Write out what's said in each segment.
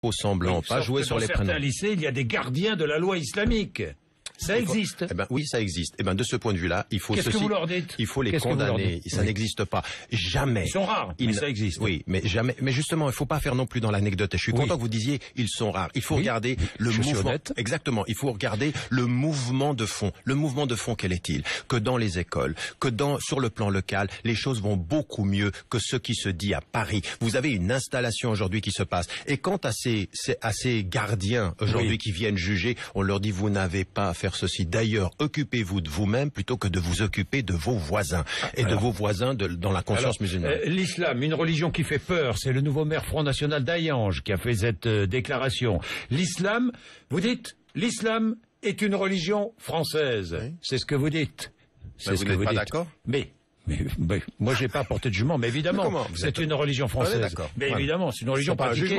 faux semblants, pas jouer sur les prénoms. Dans certains lycées, il y a des gardiens de la loi islamique. Ça existe. Eh ben oui, ça existe. Eh ben de ce point de vue-là, il faut Qu'est-ce que vous leur dites? Il faut les condamner. Ça n'existe pas. Jamais. Ils sont rares, mais ça existe. Oui, mais jamais. Mais justement, il faut pas faire non plus dans l'anecdote. Et je suis content que vous disiez ils sont rares. Il faut regarder le mouvement. Exactement. Il faut regarder le mouvement de fond. Le mouvement de fond, quel est-il? Que dans les écoles, sur le plan local, les choses vont beaucoup mieux que ce qui se dit à Paris. Vous avez une installation aujourd'hui qui se passe. Et quant à ces gardiens aujourd'hui qui viennent juger, on leur dit vous n'avez pas à faire ceci. D'ailleurs, occupez-vous de vous-même plutôt que de vous occuper de vos voisins et de vos voisins dans la conscience musulmane. L'islam, une religion qui fait peur, c'est le nouveau maire Front National d'Hayange qui a fait cette déclaration. L'islam, vous dites, l'islam est une religion française. Oui. C'est ce que vous dites. Vous n'êtes pas d'accord? Mais moi, j'ai pas apporté de jugement, mais évidemment, c'est une religion française. Mais évidemment, c'est une religion pratiquée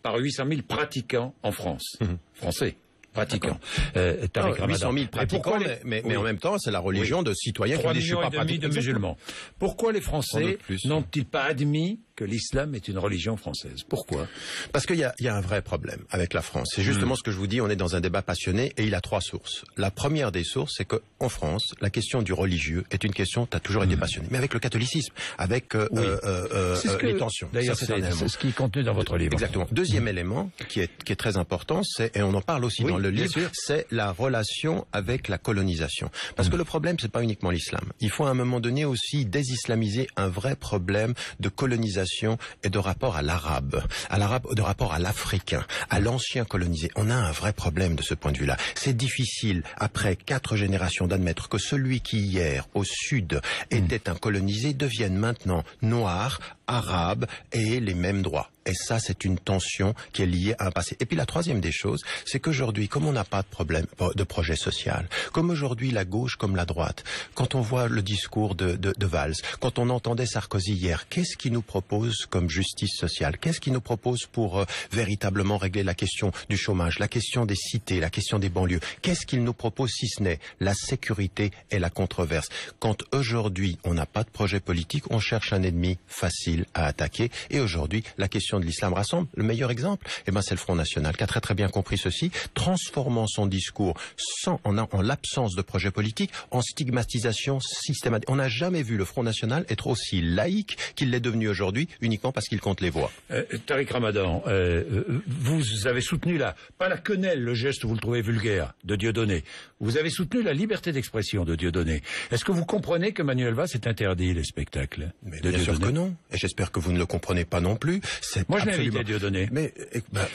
par 800 000 pratiquants en France. Français. Pratiquants. 800 000 pratiquants, mais en même temps, c'est la religion de citoyens qui ne sont pas pratiquants. De musulmans. Pourquoi les Français n'ont-ils pas admis que l'islam est une religion française? Pourquoi? Parce qu'il y a un vrai problème avec la France. C'est justement ce que je vous dis, on est dans un débat passionné et il a 3 sources. La première des sources, c'est qu'en France, la question du religieux est une question qui a toujours été passionnée. Mais avec le catholicisme, avec les tensions. D'ailleurs, c'est ce qui est contenu dans votre livre. Exactement. Deuxième élément qui est très important, et on en parle aussi dans le livre, c'est la relation avec la colonisation. Parce que le problème, c'est pas uniquement l'islam. Il faut à un moment donné aussi désislamiser un vrai problème de colonisation et de rapport à l'arabe, de rapport à l'africain, à l'ancien colonisé. On a un vrai problème de ce point de vue-là. C'est difficile, après 4 générations, d'admettre que celui qui hier, au sud, était un colonisé, devienne maintenant noir, arabe et ait les mêmes droits. Et ça, c'est une tension qui est liée à un passé. Et puis la troisième des choses, c'est qu'aujourd'hui, comme on n'a pas de projet social, comme aujourd'hui la gauche comme la droite, quand on voit le discours de Valls, quand on entendait Sarkozy hier, qu'est-ce qu'il nous propose comme justice sociale? Qu'est-ce qu'il nous propose pour véritablement régler la question du chômage, la question des cités, la question des banlieues? Qu'est-ce qu'il nous propose si ce n'est la sécurité et la controverse? Quand aujourd'hui, on n'a pas de projet politique, on cherche un ennemi facile à attaquer. Et aujourd'hui, la question de l'islam rassemble. Le meilleur exemple, c'est le Front National qui a très très bien compris ceci, transformant son discours en l'absence de projet politique, en stigmatisation systématique. On n'a jamais vu le Front National être aussi laïque qu'il l'est devenu aujourd'hui, uniquement parce qu'il compte les voix. Tariq Ramadan, vous avez soutenu pas la quenelle, le geste vous le trouvez vulgaire, de Dieudonné. Vous avez soutenu la liberté d'expression de Dieudonné. Est-ce que vous comprenez que Manuel Valls est interdit les spectacles? Bien sûr que non. Et j'espère que vous ne le comprenez pas non plus. Moi, je l'ai invité, Dieudonné. Mais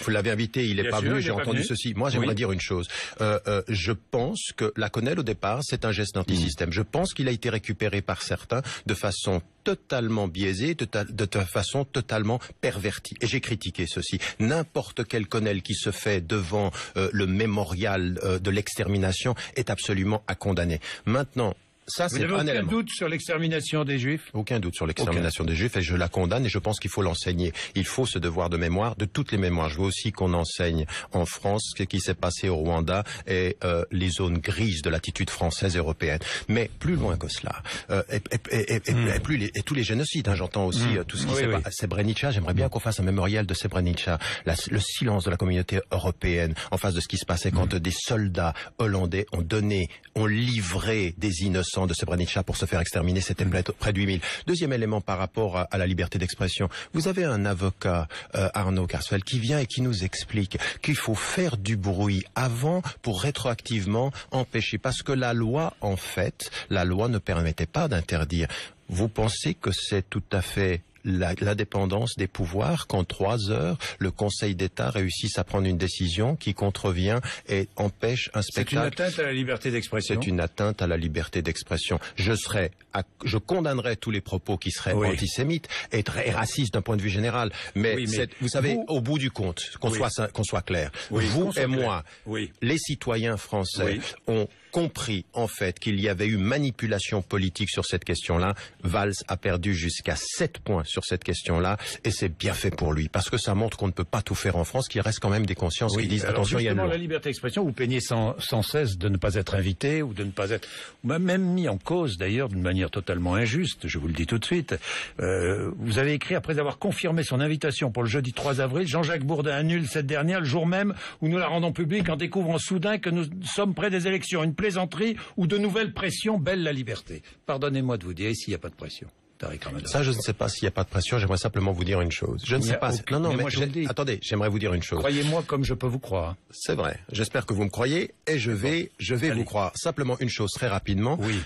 vous l'avez invité, il n'est pas venu, j'ai entendu ceci. Moi, j'aimerais dire une chose. Je pense que la quenelle, au départ, c'est un geste anti-système. Je pense qu'il a été récupéré par certains de façon totalement biaisée, de façon totalement pervertie. Et j'ai critiqué ceci. N'importe quelle quenelle qui se fait devant le mémorial de l'extermination est absolument à condamner. Maintenant, ça, vous n'avez aucun doute sur l'extermination des Juifs? Aucun doute sur l'extermination des Juifs, et je la condamne, et je pense qu'il faut l'enseigner. Il faut ce devoir de mémoire, de toutes les mémoires. Je veux aussi qu'on enseigne en France ce qui s'est passé au Rwanda et les zones grises de l'attitude française et européenne. Mais plus loin que cela, et tous les génocides, j'entends aussi tout ce qui s'est passé à Srebrenica. J'aimerais bien qu'on fasse un mémorial de Srebrenica. Le silence de la communauté européenne en face de ce qui se passait quand des soldats hollandais ont livré des innocents de Srebrenica pour se faire exterminer, c'était près de 8000. Deuxième élément par rapport à la liberté d'expression. Vous avez un avocat, Arnaud Carswell, qui vient et qui nous explique qu'il faut faire du bruit avant pour rétroactivement empêcher. Parce que la loi ne permettait pas d'interdire. Vous pensez que c'est tout à fait l'indépendance des pouvoirs qu'en 3 heures, le Conseil d'État réussisse à prendre une décision qui contrevient et empêche un spectacle? C'est une atteinte à la liberté d'expression. C'est une atteinte à la liberté d'expression. Je condamnerai tous les propos qui seraient antisémites et très racistes d'un point de vue général. Mais vous savez, au bout du compte, qu'on soit clair, vous et moi, les citoyens français, compris en fait qu'il y avait eu manipulation politique sur cette question-là, Valls a perdu jusqu'à 7 points sur cette question-là, et c'est bien fait pour lui, parce que ça montre qu'on ne peut pas tout faire en France, qu'il reste quand même des consciences qui disent attention, il y a la liberté d'expression, vous peignez sans cesse de ne pas être invité, ou de ne pas être même mis en cause d'ailleurs d'une manière totalement injuste, je vous le dis tout de suite. Vous avez écrit, après avoir confirmé son invitation pour le jeudi 3 avril, Jean-Jacques Bourdin annule cette dernière le jour même où nous la rendons publique en découvrant soudain que nous sommes près des élections. Une plaisanterie ou de nouvelles pressions, belle la liberté. Pardonnez-moi de vous dire, ici il n'y a pas de pression. Ça, je ne sais pas s'il n'y a pas de pression, j'aimerais simplement vous dire une chose. Je ne sais pas. Non, mais attendez, j'aimerais vous dire une chose. Croyez-moi comme je peux vous croire. C'est vrai. J'espère que vous me croyez et je vais vous croire. Simplement une chose très rapidement. Oui.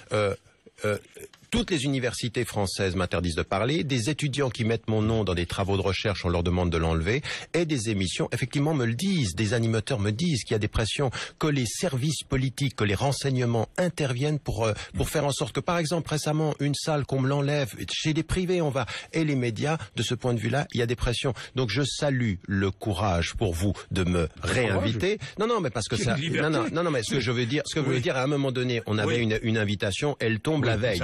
Toutes les universités françaises m'interdisent de parler, des étudiants qui mettent mon nom dans des travaux de recherche, on leur demande de l'enlever, et des émissions, effectivement, me le disent, des animateurs me disent qu'il y a des pressions, que les services politiques, que les renseignements interviennent pour faire en sorte que, par exemple, récemment, une salle qu'on me l'enlève, chez des privés on va, et les médias, de ce point de vue-là, il y a des pressions. Donc je salue le courage pour vous de me réinviter. Non, mais parce que ça... Non, mais ce que je veux dire, à un moment donné, on avait une invitation, elle tombe la veille.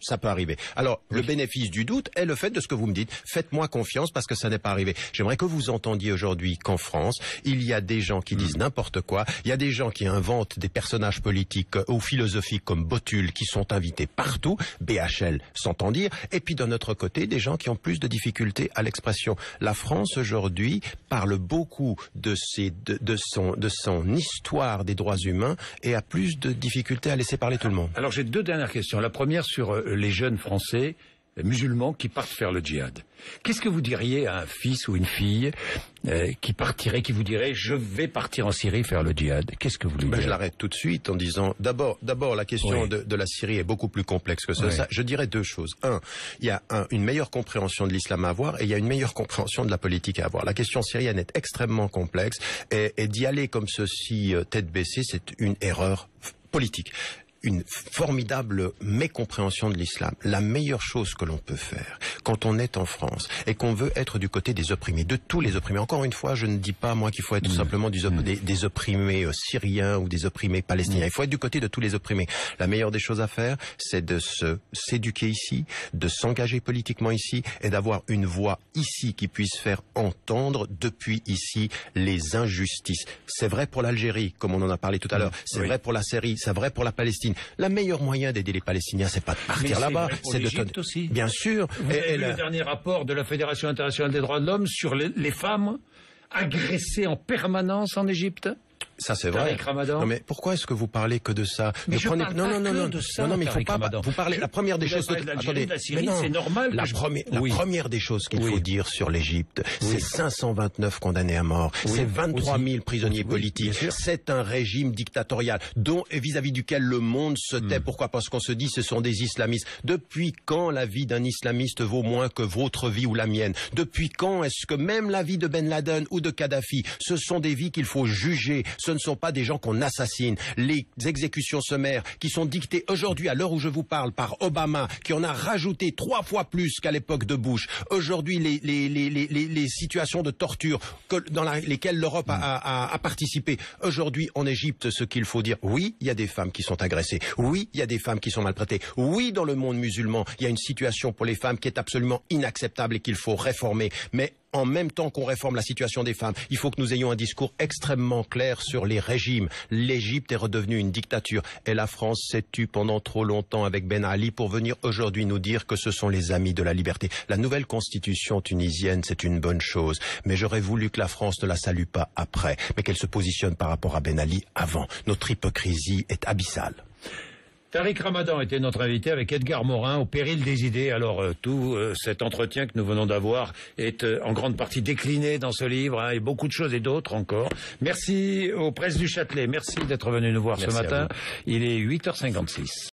Ça peut arriver. Alors, le bénéfice du doute est le fait de ce que vous me dites. Faites-moi confiance parce que ça n'est pas arrivé. J'aimerais que vous entendiez aujourd'hui qu'en France, il y a des gens qui disent n'importe quoi. Il y a des gens qui inventent des personnages politiques ou philosophiques comme Botul qui sont invités partout. BHL s'entend dire. Et puis, d'un autre côté, des gens qui ont plus de difficultés à l'expression. La France, aujourd'hui, parle beaucoup de son histoire des droits humains et a plus de difficultés à laisser parler tout le monde. Alors, j'ai deux dernières questions. La première sur les jeunes Français musulmans qui partent faire le djihad. Qu'est-ce que vous diriez à un fils ou une fille qui vous dirait « je vais partir en Syrie faire le djihad ». Qu'est-ce que vous lui direz? Je l'arrête tout de suite en disant d'abord la question de la Syrie est beaucoup plus complexe que ça. Oui. Je dirais deux choses. Il y a une meilleure compréhension de l'islam à avoir et il y a une meilleure compréhension de la politique à avoir. La question syrienne est extrêmement complexe et d'y aller comme ceci tête baissée, c'est une erreur politique. Une formidable mécompréhension de l'islam. La meilleure chose que l'on peut faire quand on est en France et qu'on veut être du côté des opprimés, de tous les opprimés. Encore une fois, je ne dis pas moi qu'il faut être tout simplement des opprimés syriens ou des opprimés palestiniens. Il faut être du côté de tous les opprimés. La meilleure des choses à faire, c'est de s'éduquer ici, de s'engager politiquement ici et d'avoir une voix ici qui puisse faire entendre depuis ici les injustices. C'est vrai pour l'Algérie, comme on en a parlé tout à l'heure. C'est vrai pour la Syrie, c'est vrai pour la Palestine. Le meilleur moyen d'aider les Palestiniens, c'est pas de partir là-bas, c'est de aussi. Bien sûr. Vous avez vu le dernier rapport de la Fédération internationale des droits de l'homme sur les femmes agressées en permanence en Égypte? Ça c'est vrai. Non mais pourquoi est-ce que vous parlez que de ça? Mais je parle pas que de ça. Non mais il faut pas. Vous parlez la première des choses. Attendez, c'est normal. La première des choses qu'il faut dire sur l'Égypte, c'est 529 condamnés à mort, c'est 23 000 prisonniers politiques, c'est un régime dictatorial dont vis-à-vis duquel le monde se tait. Pourquoi? Parce qu'on se dit ce sont des islamistes. Depuis quand la vie d'un islamiste vaut moins que votre vie ou la mienne? Depuis quand est-ce que même la vie de Ben Laden ou de Kadhafi, ce sont des vies qu'il faut juger? Ce ne sont pas des gens qu'on assassine. Les exécutions sommaires qui sont dictées aujourd'hui, à l'heure où je vous parle, par Obama, qui en a rajouté 3 fois plus qu'à l'époque de Bush. Aujourd'hui, les situations de torture dans lesquelles l'Europe a participé. Aujourd'hui, en Égypte, ce qu'il faut dire, oui, il y a des femmes qui sont agressées. Oui, il y a des femmes qui sont maltraitées. Oui, dans le monde musulman, il y a une situation pour les femmes qui est absolument inacceptable et qu'il faut réformer. Mais en même temps qu'on réforme la situation des femmes, il faut que nous ayons un discours extrêmement clair sur les régimes. L'Égypte est redevenue une dictature et la France s'est tue pendant trop longtemps avec Ben Ali pour venir aujourd'hui nous dire que ce sont les amis de la liberté. La nouvelle constitution tunisienne, c'est une bonne chose, mais j'aurais voulu que la France ne la salue pas après, mais qu'elle se positionne par rapport à Ben Ali avant. Notre hypocrisie est abyssale. Tariq Ramadan était notre invité avec Edgar Morin au péril des idées. Alors tout cet entretien que nous venons d'avoir est en grande partie décliné dans ce livre et beaucoup de choses et d'autres encore. Merci aux presses du Châtelet. Merci d'être venu nous voir ce matin. Il est 8h56.